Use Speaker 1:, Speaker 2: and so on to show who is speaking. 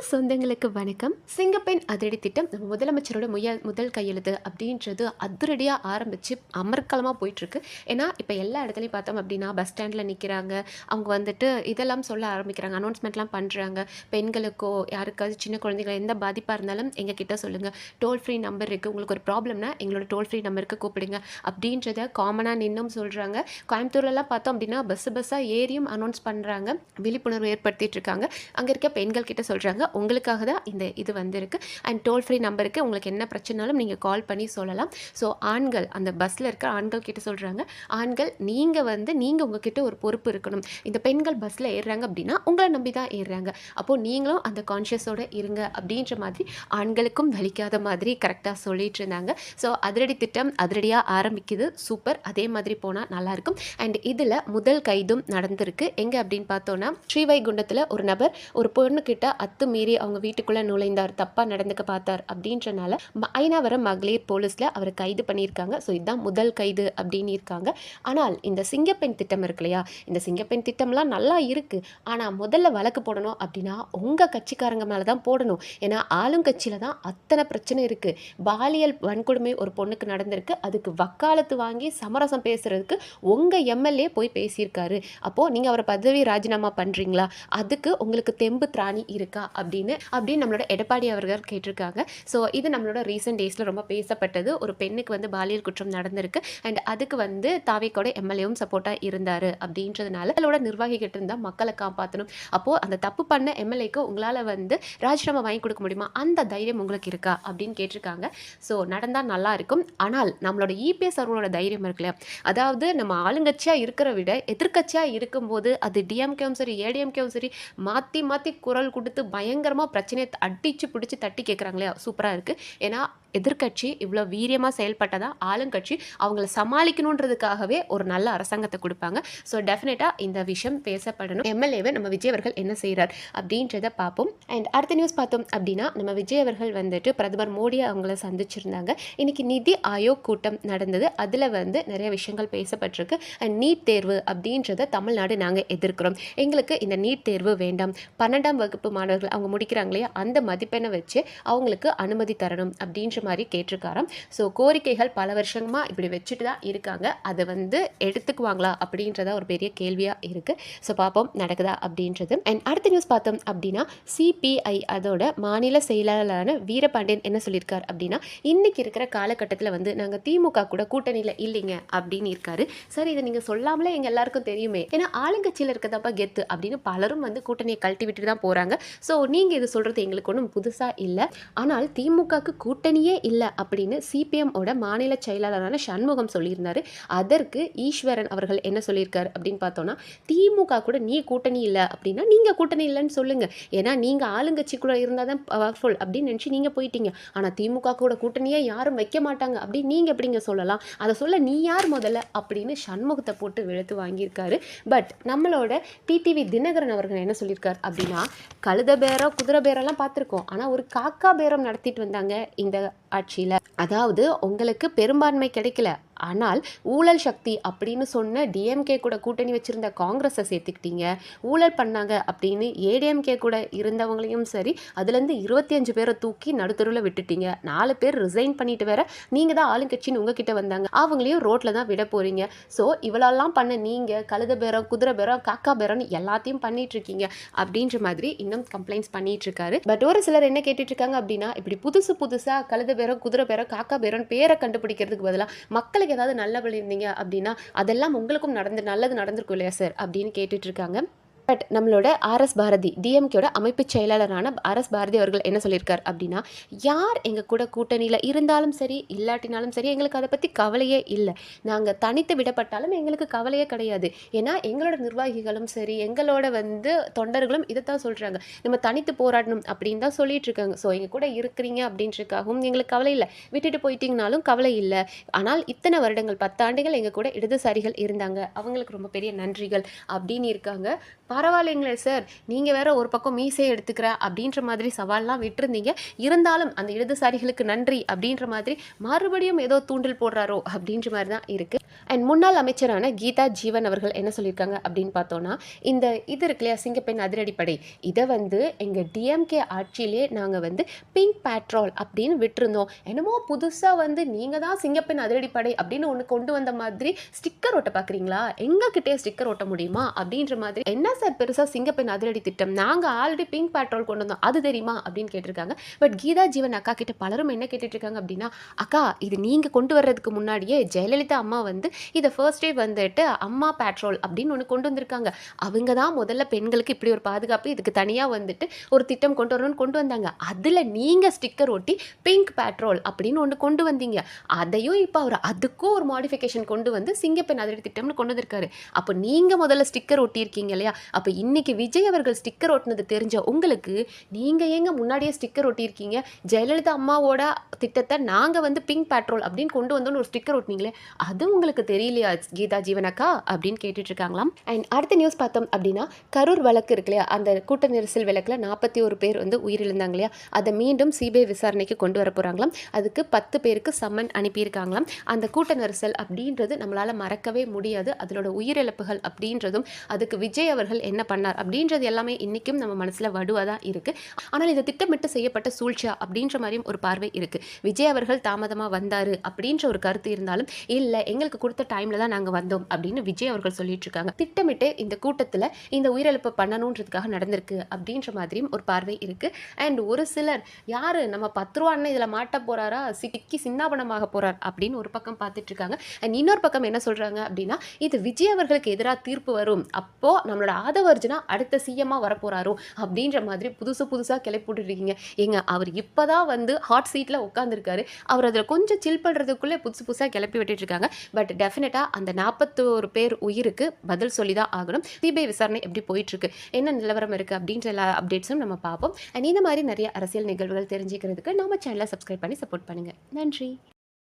Speaker 1: தமிழ் சொந்தங்களுக்கு வணக்கம். சிங்கப்பெண் அதிரடி திட்டம் நம்ம முதலமைச்சரோட முதல் கையெழுத்து அப்படின்றது அதிரடியாக ஆரம்பித்து அமர்க்கலமாக போயிட்டுருக்கு. ஏன்னா இப்போ எல்லா இடத்துலையும் பார்த்தோம் அப்படின்னா பஸ் ஸ்டாண்டில் நிற்கிறாங்க. அவங்க வந்துட்டு இதெல்லாம் சொல்ல ஆரம்பிக்கிறாங்க, அனௌன்ஸ்மெண்ட்லாம் பண்ணுறாங்க. பெண்களுக்கோ யாருக்காவது சின்ன குழந்தைகள் எந்த பாதிப்பாக இருந்தாலும் எங்கள் கிட்ட சொல்லுங்கள், டோல் ஃப்ரீ நம்பர் இருக்குது, உங்களுக்கு ஒரு ப்ராப்ளம்னா எங்களோட டோல் ஃப்ரீ நம்பருக்கு கூப்பிடுங்க அப்படின்றத காமனாக நின்றும் சொல்கிறாங்க. கோயம்புத்தூர்லலாம் பார்த்தோம் அப்படின்னா பஸ்ஸாக ஏறியும் அனௌன்ஸ் பண்ணுறாங்க, விழிப்புணர்வு ஏற்படுத்திட்டு இருக்காங்க. அங்கே இருக்க பெண்கள் கிட்ட சொல்கிறாங்க, உங்களுக்காக தான் இந்த இது வந்திருக்கு அண்ட் டோல் ஃப்ரீ நம்பருக்கு உங்களுக்கு என்ன பிரச்சனாலும் நீங்கள் கால் பண்ணி சொல்லலாம். ஸோ ஆண்கள், அந்த பஸ்ஸில் இருக்க ஆண்கள் கிட்ட சொல்கிறாங்க, ஆண்கள் நீங்கள் உங்ககிட்ட ஒரு பொறுப்பு இருக்கணும். இந்த பெண்கள் பஸ்ஸில் ஏறுறாங்க அப்படின்னா உங்களை நம்பி தான் ஏறுறாங்க. அப்போது நீங்களும் அந்த கான்ஷியஸோடு இருங்க அப்படின்ற மாதிரி ஆண்களுக்கும் வலிக்காத மாதிரி கரெக்டாக சொல்லிட்டு இருந்தாங்க. ஸோ அதிரடி திட்டம் அதிரடியாக ஆரம்பிக்குது, சூப்பர். அதே மாதிரி போனால் நல்லாயிருக்கும். அண்ட் இதில் முதல் கைதும் நடந்திருக்கு. எங்கே அப்படின்னு பார்த்தோன்னா, ஸ்ரீவைகுண்டத்தில் ஒரு நபர் ஒரு பொண்ணுக்கிட்ட அத்துமீறி அவங்க வீட்டுக்குள்ளே நுழைந்தார், தப்பாக நடந்துக்க பார்த்தார் அப்படின்றனால ஐநாவரம் மகளிர் போலீஸில் அவரை கைது பண்ணியிருக்காங்க. ஸோ இதுதான் முதல் கைது அப்படின்னு இருக்காங்க. ஆனால் இந்த சிங்கப்பெண் திட்டம் இருக்கு இல்லையா, இந்த சிங்கப்பெண் திட்டம்லாம் நல்லா இருக்குது. ஆனால் முதல்ல வழக்கு போடணும் அப்படின்னா உங்கள் கட்சிக்காரங்க மேலே தான் போடணும். ஏன்னா ஆளுங்கட்சியில் தான் அத்தனை பிரச்சனை இருக்குது. பாலியல் வன்கொடுமை ஒரு பொண்ணுக்கு நடந்திருக்கு, அதுக்கு வக்காலத்து வாங்கி சமரசம் பேசுகிறதுக்கு உங்கள் எம்எல்ஏ போய் பேசியிருக்காரு. அப்போது நீங்கள் அவரை பதவி ராஜினாமா பண்ணுறீங்களா? அதுக்கு உங்களுக்கு தெம்பு திராணி இருக்கா அப்படின்னு நம்மளோட எடப்பாடி அவர்கள் கேட்டிருக்காங்க. ஸோ இது நம்மளோட ரீசெண்ட் டேஸில் ரொம்ப பேசப்பட்டது. ஒரு பெண்ணுக்கு வந்து பாலியல் குற்றம் நடந்திருக்கு அண்ட் அதுக்கு வந்து தாவேக்கோட எம்எல்ஏவும் சப்போர்ட்டாக இருந்தார் அப்படின்றதுனால அவங்களோட நிர்வாகிகிட்ட இருந்தால் மக்களை காப்பாற்றணும். அப்போது அந்த தப்பு பண்ண எம்எல்ஏக்கு உங்களால் வந்து ராஜினாமா வாங்கி கொடுக்க முடியுமா, அந்த தைரியம் உங்களுக்கு இருக்கா அப்படின்னு கேட்டிருக்காங்க. ஸோ நடந்தால் நல்லா இருக்கும். ஆனால் நம்மளோட இபிஎஸ் அவர்களோட தைரியம் இருக்குல்லையா, அதாவது நம்ம ஆளுங்கட்சியாக இருக்கிற விட எதிர்கட்சியாக இருக்கும்போது அது டிஎம்கேவும் சரி ஏடிஎம்கேவும் சரி மாற்றி குரல் கொடுத்து பயங்கரமாக பிரச்சனையை அடித்து பிடிச்சி தட்டி கேட்குறாங்களே, சூப்பராக இருக்குது. ஏன்னா எதிர்கட்சி இவ்வளோ வீரியமாக செயல்பட்டதா ஆளுங்கட்சி அவங்கள சமாளிக்கணுன்றதுக்காகவே ஒரு நல்ல அரசாங்கத்தை கொடுப்பாங்க. ஸோ டெஃபினட்டாக இந்த விஷயம் பேசப்படணும். எம்எல்ஏவை நம்ம விஜய் அவர்கள் என்ன செய்கிறார் அப்படின்றத பார்ப்போம். அண்ட் அடுத்த நியூஸ் பார்த்தோம் அப்படின்னா, நம்ம விஜய் அவர்கள் வந்துட்டு பிரதமர் மோடியை அவங்கள சந்திச்சிருந்தாங்க. இன்றைக்கி நிதி ஆயோக் கூட்டம் நடந்தது. அதில் வந்து நிறைய விஷயங்கள் பேசப்பட்டிருக்கு. அண்ட் நீட் தேர்வு அப்படின்றத தமிழ்நாடு நாங்கள் எதிர்க்கிறோம், எங்களுக்கு இந்த நீட் தேர்வு வேண்டாம். 12ஆம் வகுப்பு மாணவர்கள் அவங்க முடிக்கிறாங்களே அந்த மதிப்பெண்ணை வச்சு அவங்களுக்கு அனுமதி தரணும் அப்படின்ற மாதிரி கேட்டிருக்காராம். ஸோ கோரிக்கைகள் பல வருஷமாக இப்படி வச்சுட்டு தான் இருக்காங்க. அதை வந்து எடுத்துக்குவாங்களா அப்படின்றதா ஒரு பெரிய கேள்வியாக இருக்குது. ஸோ பார்ப்போம் நடக்குதா அப்படின்றது. அண்ட் அடுத்த நியூஸ் பார்த்தோம் அப்படின்னா, சிபிஐ அதோட மாநில செயலாளரான வீரபாண்டியன் என்ன சொல்லியிருக்கார் அப்படின்னா, இன்றைக்கி இருக்கிற காலகட்டத்தில் வந்து நாங்கள் திமுக கூட கூட்டணியில் இல்லைங்க அப்படின்னு இருக்காரு. சரி, இதை நீங்கள் சொல்லாமலே எங்கள் எல்லாருக்கும் தெரியுமே, ஏன்னா ஆளுங்கட்சியில் இருக்கதப்பா கெத்து அப்படின்னு பலரும் வந்து கூட்டணியை கழட்டி விட்டுட்டு தான் போகிறாங்க. ஸோ நீங்கள் இது சொல்கிறது எங்களுக்கு ஒன்றும் புதுசாக இல்லை. ஆனால் திமுகவுக்கு கூட்டணியே இல்லை அப்படின்னு சிபிஎம்மோட மாநில செயலாளரான சண்முகம் சொல்லியிருந்தார். அதற்கு ஈஸ்வரன் அவர்கள் என்ன சொல்லியிருக்காரு அப்படின்னு பார்த்தோன்னா, திமுக கூட நீ கூட்டணி இல்லை அப்படின்னா நீங்கள் கூட்டணி இல்லைன்னு சொல்லுங்கள், ஏன்னா நீங்கள் ஆளுங்கட்சி கூட இருந்தால் தான் பவர்ஃபுல் அப்படின்னு நினச்சி நீங்கள் போயிட்டீங்க. ஆனால் திமுக கூட கூட்டணியே யாரும் வைக்க மாட்டாங்க அப்படின்னு நீங்கள் எப்படிங்க சொல்லலாம், அதை சொல்ல நீ யார் முதல்ல அப்படின்னு சண்முகத்தை போட்டு வெளுத்து வாங்கியிருக்காரு. பட் நம்மளோட டிடிவி தினகரன் அவர்கள் என்ன சொல்லியிருக்காரு அப்படின்னா, கழுத பேரம் குதிரை பேரெல்லாம் பார்த்துருக்கோம், ஆனால் ஒரு காக்கா பேரம் நடத்திட்டு வந்தாங்க இந்த ஆட்சியில். அதாவது உங்களுக்கு பெரும்பான்மை கிடைக்கல, ஆனால் ஊழல் சக்தி அப்படின்னு சொன்ன டிஎம்கே கூட கூட்டணி வச்சுருந்த காங்கிரஸை சேர்த்துக்கிட்டீங்க. ஊழல் பண்ணாங்க அப்படின்னு ஏடிஎம்கே கூட இருந்தவங்களையும் சரி, அதுலேருந்து 25 பேரை தூக்கி நடுத்தருவில் விட்டுட்டீங்க. 4 பேர் ரிசைன் பண்ணிட்டு வேற நீங்கள் தான் ஆளுங்கட்சின்னு உங்ககிட்ட வந்தாங்க, அவங்களையும் ரோட்டில் தான் விட போகிறீங்க. ஸோ இவ்வளோலாம் பண்ண நீங்கள் கழுத பேரம் குதிரை பேரம் காக்கா பேரம்னு எல்லாத்தையும் பண்ணிகிட்ருக்கீங்க அப்படின்ற மாதிரி இன்னும் கம்ப்ளைண்ட்ஸ் பண்ணிகிட்ருக்காரு. பட் ஒரு சிலர் என்ன கேட்டுட்ருக்காங்க அப்படின்னா, இப்படி புதுசாக கழுத பேரம் குதிரை பேரம் காக்கா பேரம் பேரை கண்டுபிடிக்கிறதுக்கு பதிலாக மக்களுக்கு ஏதாவது நல்ல வழி இருந்தீங்க அப்படின்னா அதெல்லாம் உங்களுக்கும் நல்லது நடந்திருக்கும் இல்லையா சார் அப்படின்னு கேட்டுட்டு இருக்காங்க. பட் நம்மளோட ஆர்எஸ் பாரதி டிஎம்கேயோட அமைப்பு செயலாளரான ஆர்எஸ் பாரதி அவர்கள் என்ன சொல்லியிருக்கார் அப்படின்னா, யார் எங்கள் கூட கூட்டணியில் இருந்தாலும் சரி இல்லாட்டினாலும் சரி எங்களுக்கு அதை பற்றி கவலையே இல்லை. நாங்கள் தனித்து விடப்பட்டாலும் எங்களுக்கு கவலையே கிடையாது. ஏன்னா எங்களோட நிர்வாகிகளும் சரி எங்களோட வந்து தொண்டர்களும் இதைத்தான் சொல்கிறாங்க, நம்ம தனித்து போராடணும் அப்படின்னு தான் சொல்லிட்டு இருக்காங்க. ஸோ எங்கள் கூட இருக்கிறீங்க அப்படின்றதுக்காகவும் எங்களுக்கு கவலை இல்லை, விட்டுட்டு போயிட்டீங்கனாலும் கவலை இல்லை. ஆனால் இத்தனை வருடங்கள் 10 ஆண்டுகள் எங்கள் கூட இடதுசாரிகள் இருந்தாங்க, அவங்களுக்கு ரொம்ப பெரிய நன்றிகள் அப்படின்னு இருக்காங்க. பரவாயில்லைங்களே சார், நீங்க வேற ஒரு பக்கம் மீசைய எடுத்துக்கிறேன் அப்படின்ற மாதிரி சவால்லாம் விட்டிருந்தீங்க. இருந்தாலும் அந்த இடதுசாரிகளுக்கு நன்றி அப்படின்ற மாதிரி மறுபடியும் ஏதோ தூண்டில் போடுறாரோ அப்படின்ற மாரி தான் இருக்கு. அண்ட் முன்னாள் அமைச்சரான கீதா ஜீவன் அவர்கள் என்ன சொல்லியிருக்காங்க அப்படின்னு பார்த்தோம்னா, இந்த இது இருக்கு இல்லையா சிங்கப்பெண் அதிரடிப்படை, இத வந்து எங்க டிஎம்கே ஆட்சியிலே நாங்க வந்து பிங்க் பேட்ரோல் அப்படின்னு விட்டிருந்தோம். என்னமோ புதுசா வந்து நீங்க தான் சிங்கப்பெண் அதிரடிப்படை அப்படின்னு ஒண்ணு கொண்டு வந்த மாதிரி ஸ்டிக்கர் ஒட்ட பார்க்குறீங்களா? எங்ககிட்டயே ஸ்டிக்கர் ஒட்ட முடியுமா? அப்படின்ற மாதிரி, என்ன சார் பெருசா சிங்கப்பெண் அதிரடி திட்டம்? நாங்க ஆல்ரெடி பிங்க் பேட்ரோல் கொண்டு வந்தோம். அது தெரியுமா? அப்படின்னு கேட்டிருக்காங்க. பட் கீதா ஜீவன் அக்கா கிட்ட பலரும் என்ன கேட்டுட்டு இருக்காங்க அப்படின்னா, அக்கா இது நீங்க கொண்டு வர்றதுக்கு முன்னாடியே ஜெயலலிதா அம்மா வந்து இத ஃபர்ஸ்ட் டே வந்துட்டு அம்மா பேட்ரோல் அப்படின்னு ஒண்ணு கொண்டு வந்திருக்காங்க. அவங்க தான் முதல்ல பெண்களுக்கு இப்படி ஒரு பாதுகாப்பு, இதுக்கு தனியா வந்துட்டு ஒரு திட்டம் கொண்டு வரணும்னு கொண்டு வந்தாங்க. அதுல நீங்க ஸ்டிக்கர் ஒட்டி பிங்க் பேட்ரோல் அப்படின்னு ஒண்ணு கொண்டு வந்தீங்க. அதையும் இப்ப அவரு அதுக்கும் ஒரு மாடிஃபிகேஷன் கொண்டு வந்து சிங்கப்பெண் அதிரடி திட்டம்னு கொண்டு வந்திருக்காரு. அப்ப நீங்க முதல்ல ஸ்டிக்கர் ஒட்டியிருக்கீங்க இல்லையா? அப்ப இன்னைக்கு விஜய் அவர்கள் ஸ்டிக்கர் ஒட்டுனது தெரிஞ்ச உங்களுக்கு, நீங்க ஏங்க முன்னாடியே ஸ்டிக்கர் ஒட்டியிருக்கீங்க? ஜெயலலிதா அம்மாவோட திட்டத்த நாங்க வந்து பிங்க் பேட்ரோல் அப்படின்னு கொண்டு வந்தோம்னு ஒரு ஸ்டிக்கர் ஒட்டினீங்களே, அது உங்களுக்கு தெரியலையா கீதா ஜீவன் அக்கா? அப்படின்னு கேட்டுட்டு இருக்காங்களாம். அண்ட் அடுத்த நியூஸ் பார்த்தோம் அப்படின்னா, கரூர் வழக்கு இருக்கு இல்லையா? அந்த கூட்ட நெரிசல் வழக்குல 41 பேர் வந்து உயிரிழந்தாங்க இல்லையா? அதை மீண்டும் சிபிஐ விசாரணைக்கு கொண்டு வர போறாங்களாம். அதுக்கு 10 பேருக்கு சம்மன் அனுப்பியிருக்காங்களாம். அந்த கூட்ட நெரிசல் அப்படின்றது நம்மளால மறக்கவே முடியாது. அதனோட உயிரிழப்புகள் அப்படின்றதும், அதுக்கு விஜய் அவர்கள் என்ன பண்ணார் அப்படின்றது எல்லாமே இன்னைக்கும் நம்ம மனசுல வடுவா தான் இருக்கு. ஆனால் இது திட்டமிட்டு செய்யப்பட்ட சூழ்ச்சியா அப்படின்ற மாதிரியும் ஒரு பார்வை இருக்கு. விஜய் அவர்கள் தாமதமா வந்தாரு அப்படின்ற ஒரு கருத்து இருந்தாலும், இல்ல எங்களுக்கு கொடுத்த டைம்ல தான் நாங்க வந்தோம் அப்படின்னு விஜய் அவர்கள் சொல்லிட்டு இருக்காங்க. திட்டமிட்டு இந்த கூட்டத்துல இந்த உயிரிழப்பு பண்ணணுன்றதுக்காக நடந்திருக்கு அப்படின்ற மாதிரியும் ஒரு பார்வை இருக்கு. அண்ட் ஒரு சிலர் யாரு நம்ம 10 ரூபா அண்ணன் இதுல மாட்ட போறாரா, சிக்கி சின்னாபனமாக போறார் அப்படின்னு ஒரு பக்கம் பார்த்துட்டு இருக்காங்க. அண்ட் இன்னொரு பக்கம் என்ன சொல்றாங்க அப்படின்னா, இது விஜய் அவர்களுக்கு எதிராக தீர்ப்பு வரும், அப்போ நம்மளோட ஆதவர்ஜுனா அடுத்த சிஎம்மா வரப்போறாரோ அப்படின்ற மாதிரி புதுசா கிளப்பி போட்டுருக்கீங்க. ஏங்க அவர் இப்பதான் வந்து ஹாட் சீட்ல உட்காந்துருக்காரு. அவர் அதில் கொஞ்சம் சில் பண்ணுறதுக்குள்ளே புதுசாக கிளப்பி விட்டுட்டு இருக்காங்க. பட் டெஃபினட்டாக அந்த 41 பேர் உயிருக்கு பதில் சொல்லி தான் ஆகணும். சிபிஐ விசாரணை எப்படி போயிட்டு இருக்கு, என்ன நிலவரம் இருக்கு அப்படின்ற எல்லா அப்டேட்ஸும் நம்ம பார்ப்போம். அண்ட் இந்த மாதிரி நிறைய அரசியல் நிகழ்வுகள் தெரிஞ்சுக்கிறதுக்கு நம்ம சேனலை சப்ஸ்கிரைப் பண்ணி சப்போர்ட் பண்ணுங்க. நன்றி.